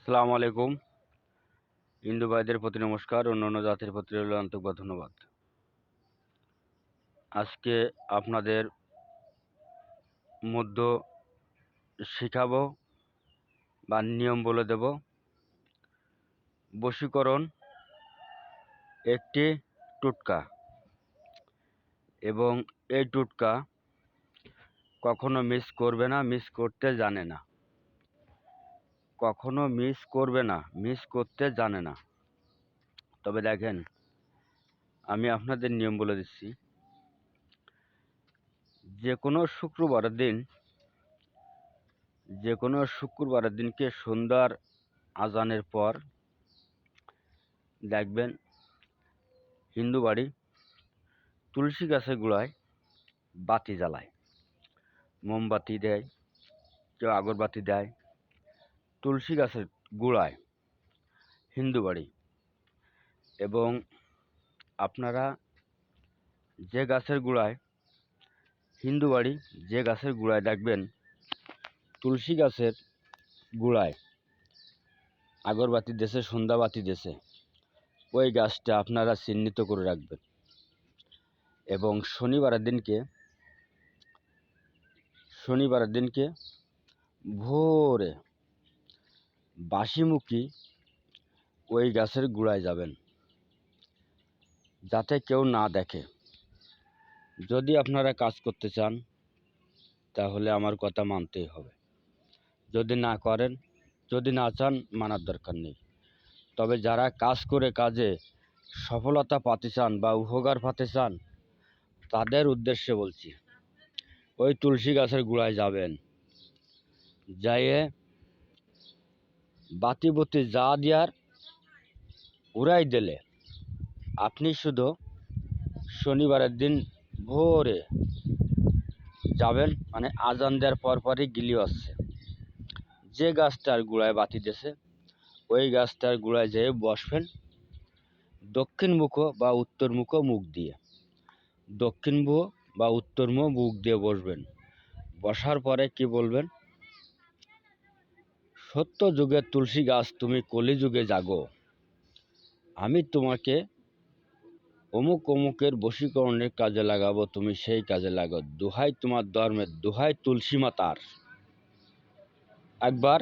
আসসালামু আলাইকুম। হিন্দু ভাইদের প্রতি নমস্কার, অন্যান্য জাতির প্রতি রইল আন্তরিক ধন্যবাদ। আজকে আপনাদের মধ্য শিখাবো বা নিয়ম বলে দেব। বশীকরণ একটি টোটকা এবং এই টোটকা কখনো মিস করবে না, মিস করতে জানে না। কখনো মিস করবে না, মিস করতে জানে না। তবে দেখেন, আমি আপনাদের নিয়ম বলে দিচ্ছি। যে কোনো শুক্রবারের দিনকে সন্ধ্যার আজানের পর দেখবেন হিন্দু বাড়ি তুলসী গাছের গোড়ায় বাতি জ্বালায়, মোমবাতি দেয়, কেউ আগরবাতি দেয়। তুলসী গাছের গোড়ায় হিন্দু বাড়ি, এবং আপনারা যে গাছের গোড়ায় হিন্দু বাড়ি, যে গাছের গোড়ায় দেখবেন তুলসী গাছের গোড়ায় আগরবাতি দেশে, সন্ধ্যাবাতি দেশে, ওই গাছটা আপনারা চিহ্নিত করে রাখবেন। এবং শনিবারের দিনকে ভোরে বাসিমুখী ওই গাছের গোড়ায় যাবেন, যাতে কেউ না দেখে। যদি আপনারা কাজ করতে চান তাহলে আমার কথা মানতেই হবে। যদি না চান, মানার দরকার নেই। তবে যারা কাজ করে কাজে সফলতা পাতে চান বা উপকার পাতে চান, তাদের উদ্দেশ্যে বলছি, ওই তুলসী গাছের গোড়ায় যাবেন, যাইয়ে বাতি যা দেওয়ার উড়াই দিলে আপনি শুধু শনিবারের দিন ভোরে যাবেন, মানে আজান দেওয়ার পরপরই গিলি আসছে, যে গাছটার গোড়ায় বাতি দিয়েছে ওই গাছটার গোড়ায় যেয়ে বসবেন দক্ষিণ মুখ বা উত্তর মুখ মুখ দিয়ে। দক্ষিণ মুখ বা উত্তর মুখ দিয়ে বসবেন। বসার পরে কি বলবেন? সত্য যুগের তুলসী গাছ, তুমি কলি যুগে জাগো, আমি তোমাকে অমুক অমুকের বশীকরণের কাজে লাগাবো, তুমি সেই কাজে লাগো, দোহাই তোমার ধর্মের, দোহাই তুলসী মাতার। এবার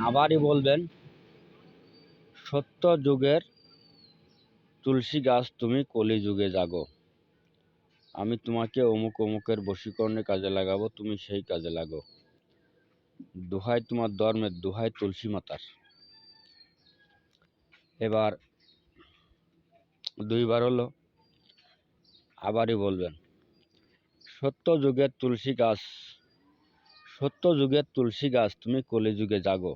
আবারই বলবেন, সত্য যুগের তুলসী গাছ, তুমি কলি যুগে জাগো, আমি তোমাকে অমুক অমুকের বশীকরণের কাজে লাগাবো, তুমি সেই কাজে লাগো, দোহাই তোমার ধর্মের, দোহাই তুলসী মাতার। এবার দুইবার হলো, আবারই বলবেন, সত্য যুগের তুলসী গাছ, তুমি কলি যুগে জাগো,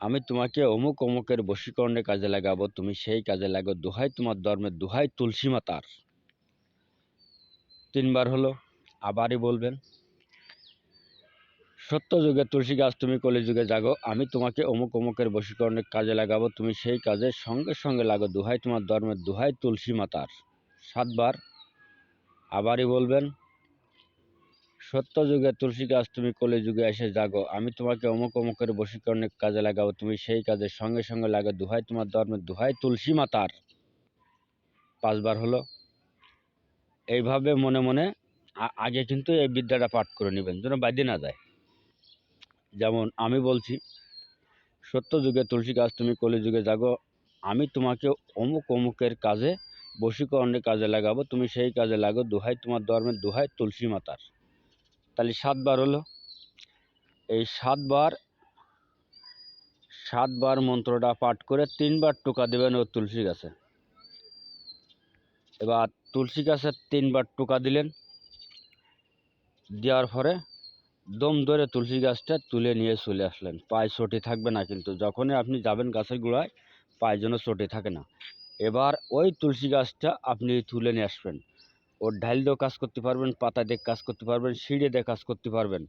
আমি তোমাকে অমুক অমুকের বশীকরণের কাজে লাগাবো, তুমি সেই কাজে লাগো, দোহাই তোমার ধর্মের, দোহাই তুলসী মাতার। তিনবার হলো, আবারই বলবেন, সত্য যুগের তুলসী গাছ, তুমি কলি যুগে জাগো, আমি তোমাকে অমুক অমুকের বশীকরণের কাজে লাগাবো, তুমি সেই কাজে সঙ্গে সঙ্গে লাগো, দোহাই তোমার ধর্মের, দোহাই তুলসী মাতার। 7 বার। আবারই বলবেন, সত্য যুগের তুলসী গাছ, তুমি কলি যুগে এসে জাগো, আমি তোমাকে অমুক অমুকের বশীকরণের কাজে লাগাবো, তুমি সেই কাজে সঙ্গে সঙ্গে লাগো, দোহাই তোমার ধর্মের, দোহাই তুলসী মাতার। 5 বার হলো। এইভাবে মনে মনে আগে কিন্তু এই বিদ্যাটা পাঠ করে নেবেন, যেন বাদে না যায়। যেমন আমি বলছি, সত্য যুগে তুলসী গাছ, তুমি কলি যুগে জাগো, আমি তোমাকে অমুক অমুকের কাজে বশীকরণের কাজে লাগাবো, তুমি সেই কাজে লাগো, দোহাই তোমার ধর্মের, দোহাই তুলসী মাতার। তাহলে 7 বার হলো। এই 7 বার মন্ত্রটা পাঠ করে 3 বার টোকা দেবেন ও তুলসী গাছে। এবার তুলসী গাছে 3 বার টোকা দিলেন, দেওয়ার পরে দম ধরে তুলসী গাছটা তুলে নিয়ে চলে আসলেন। পায়ে চটি থাকবে না, কিন্তু যখনই আপনি যাবেন গাছের গোড়ায় পায়ে যেন চটি থাকে না। এবার ওই তুলসী গাছটা আপনি তুলে নিয়ে আসবেন। ওর ঢাল দিয়েও কাজ করতে পারবেন, পাতা দিয়ে কাজ করতে পারবেন, সিঁড়ে দিয়ে কাজ করতে পারবেন,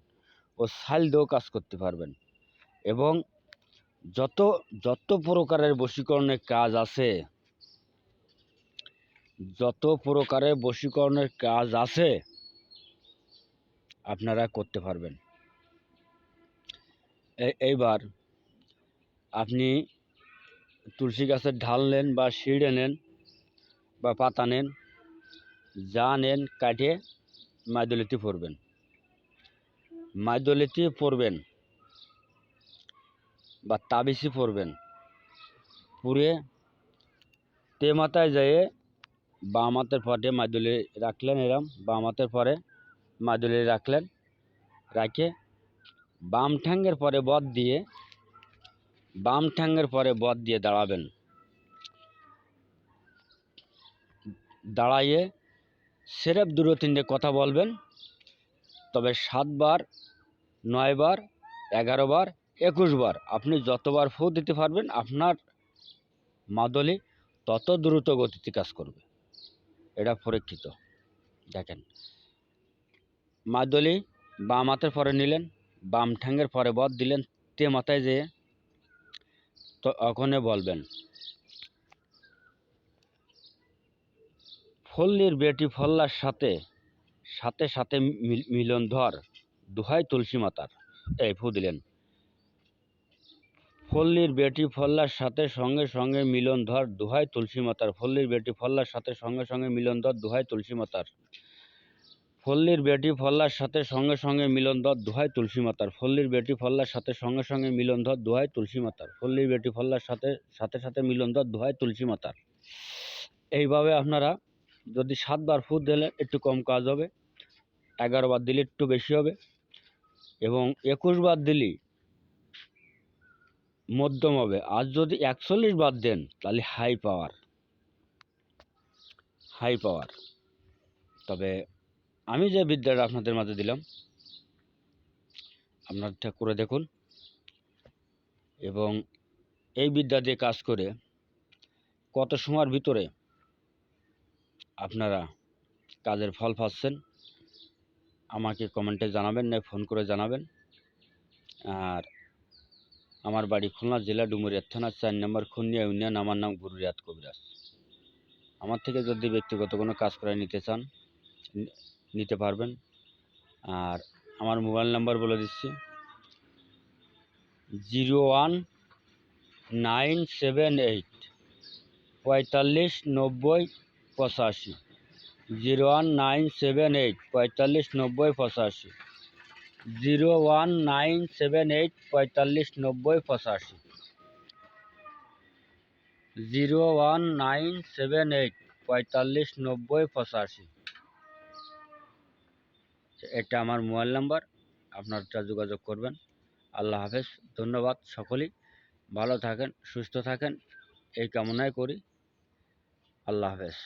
ও ছাল দিয়েও কাজ করতে পারবেন। এবং যত প্রকারের বশীকরণের কাজ আছে, আপনারা করতে পারবেন। এইবার আপনি তুলসী গাছের ঢাল নেন বা শিড়ে নেন বা পাতা নেন, যা নেন কাটে মাদুলিতে পরবেন। মাদুলিতে পরবেন বা তাবিজে পরবেন। পুরে তে মাথায় যেয়ে বাম হাতের পরে মাদুলি রাখলেন, এরম বাম হাতের পরে মাদুলি রাখলেন, রাখে বাম ঠ্যাঙ্গের পরে বদ দিয়ে দাঁড়াবেন। দাঁড়াইয়ে সেরেফ 2-3টে কথা বলবেন। তবে 7 বার, 9 বার, 11 বার, 21 বার আপনি যতবার ফু দিতে পারবেন আপনার মাদুলি তত দ্রুত গতিতে কাজ করবে। এটা পরীক্ষিত। দেখেন, মাদুলি বাম হাতের পরে নিলেন, বাম ঠ্যাঙ্গের পরে বদ দিলেন, তে মাথায় যেয়ে তো ওখানে বলবেন, ফল্লির বেটি ফল্লার সাথে সাথে সাথে মিলন ধর, দোহাই তুলসী মাতার। এই ফু দিলেন, ফল্লির বেটি ফল্লার সাথে সঙ্গে সঙ্গে মিলন ধর, দোহাই তুলসী মাতার। ফল্লির বেটি ফল্লার সাথে সঙ্গে সঙ্গে মিলন ধর, দোহাই তুলসী মাতার। ফল্লির বেটি ফল্লার সাথে সঙ্গে সঙ্গে মিলন ধর, দোহাই তুলসী মাতার। ফল্লির বেটি ফল্লার সাথে সঙ্গে সঙ্গে মিলন ধর, দোহাই তুলসী মাতার। ফল্লির বেটি ফল্লার সাথে সাথে সাথে মিলন ধর, দোহাই তুলসী মাতার। এইভাবে আপনারা যদি 7 বার ফু দিলে একটু কম কাজ হবে, 11 বার দিলে একটু বেশি হবে, এবং 21 বার দিলে মধ্যম হবে। আর যদি 41 বার দেন তাহলে হাই পাওয়ার। তবে আমি যে বিদ্যাটা আপনাদের মাঝে দিলাম, আপনারা ঠিক করে দেখুন, এবং এই বিদ্যা দিয়ে কাজ করে কত সময়ের ভিতরে আপনারা কাজের ফল পাচ্ছেন আমাকে কমেন্টে জানাবেন, না ফোন করে জানাবেন। আর আমার বাড়ি খুলনা জেলা ডুমুরিয়া থানা 4 নম্বর খুনিয়া ইউনিয়ন। আমার নাম গুরু রিয়াদ কবিরাজ। আমার থেকে যদি ব্যক্তিগত কোনো কাজ করে নিতে চান নিতে পারবেন। আর আমার মোবাইল নাম্বার বলে দিচ্ছি, 01978 45 90 85। 01978 45 90 85। 01978 45 90 85। 01978 45 90 85। এটা আমার মোবাইল নাম্বার, আপনারা যোগাযোগ করবেন। আল্লাহ হাফেজ। ধন্যবাদ। সকলেই ভালো থাকেন, সুস্থ থাকেন এই কামনাই করি। আল্লাহ হাফেজ।